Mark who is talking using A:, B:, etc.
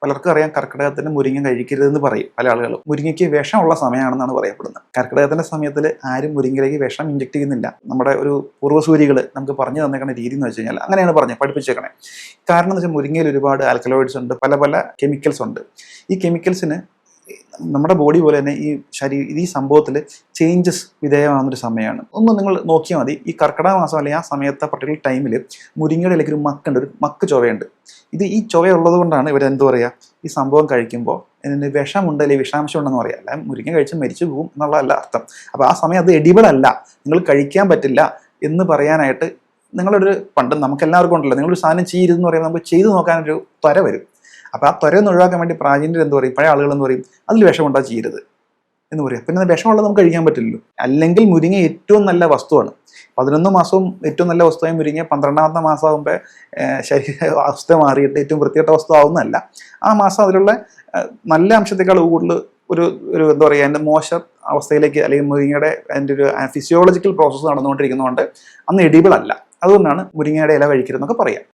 A: പലർക്കും അറിയാം കർക്കിടകത്തിന് മുരിങ്ങ കഴിക്കരുതെന്ന് പറയും പല ആളുകളും. മുരിങ്ങയ്ക്ക് വിഷമുള്ള സമയമാണെന്നാണ് പറയപ്പെടുന്നത്. കർക്കിടകത്തിന്റെ സമയത്തിൽ ആരും മുരിങ്ങയിലേക്ക് വിഷം ഇഞ്ചെക്ട് ചെയ്യുന്നില്ല. നമ്മുടെ ഒരു പൂർവ്വസൂരികൾ നമുക്ക് പറഞ്ഞു തന്നേക്കുന്ന രീതി എന്ന് വെച്ച് കഴിഞ്ഞാൽ അങ്ങനെയാണ് പഠിപ്പിച്ചേക്കണേ. കാരണം എന്ന് വെച്ചാൽ മുരിങ്ങയിൽ ഒരുപാട് ആൽക്കലോയിഡ്സ് ഉണ്ട്, പല പല കെമിക്കൽസ് ഉണ്ട്. ഈ കെമിക്കൽസിന് നമ്മുടെ ബോഡി പോലെ തന്നെ ഈ സംഭവത്തിൽ ചേഞ്ചസ് വിധേയമാകുന്നൊരു സമയമാണ്. ഒന്ന് നിങ്ങൾ നോക്കിയാൽ മതി. ഈ കർക്കിടക മാസം അല്ലെങ്കിൽ ആ സമയത്തെ പർട്ടിക്കുലർ ടൈമിൽ മുരിങ്ങയുടെ ഇലയ്ക്ക് ഒരു മക്കുണ്ട്, ഒരു മക്ക് ചൊവയുണ്ട്. ഈ ചൊവയുള്ളത് കൊണ്ടാണ് ഇവരെന്താ പറയുക, ഈ സംഭവം കഴിക്കുമ്പോൾ ഇതിന് വിഷമുണ്ട് അല്ലെങ്കിൽ വിഷാംശം ഉണ്ടെന്ന് പറയാം. അല്ല മുരിങ്ങ കഴിച്ച് മരിച്ചു പോകും എന്നുള്ളതല്ല അർത്ഥം. അപ്പോൾ ആ സമയം അത് എഡിബിൾ അല്ല, നിങ്ങൾ കഴിക്കാൻ പറ്റില്ല എന്ന് പറയാനായിട്ട് പണ്ട് നമുക്കെല്ലാവർക്കും ഉണ്ടല്ലോ, നിങ്ങളൊരു സാധനം ചെയ്യരുതെന്ന് പറയുമ്പോൾ നമുക്ക് ചെയ്തു നോക്കാനൊരു ത്വര വരും. അപ്പോൾ ആ ത്വരയൊന്ന് ഒഴിവാക്കാൻ വേണ്ടി പ്രാചീനർ എന്ത് പറയും, പഴയ ആളുകൾ എന്ന് പറയും, അതിൽ വിഷമുണ്ടാ ചെയ്യരുത് എന്ന് പറയാം. പിന്നെ വിഷമുള്ളത് നമുക്ക് കഴിക്കാൻ പറ്റില്ലല്ലോ. അല്ലെങ്കിൽ മുരിങ്ങ ഏറ്റവും നല്ല വസ്തുവാണ്. 11 മാസവും ഏറ്റവും നല്ല വസ്തുവായി മുരിങ്ങ 12ാമത്തെ മാസമാകുമ്പോൾ ശരീര അവസ്ഥ മാറിയിട്ട് ഏറ്റവും വൃത്തികെട്ട വസ്തു ആവുന്നതല്ല. ആ മാസം അതിലുള്ള നല്ല അംശത്തെക്കാൾ കൂടുതൽ ഒരു എന്താ പറയുക, അതിൻ്റെ മോശം അവസ്ഥയിലേക്ക് അല്ലെങ്കിൽ മുരിങ്ങയുടെ അതിൻ്റെ ഒരു ഫിസിയോളജിക്കൽ പ്രോസസ്സ് നടന്നുകൊണ്ടിരിക്കുന്നതുകൊണ്ട് അന്ന് എഡിബിൾ അല്ല. അതുകൊണ്ടാണ് മുരിങ്ങയുടെ ഇല കഴിക്കരുതെന്നൊക്കെ പറയാം.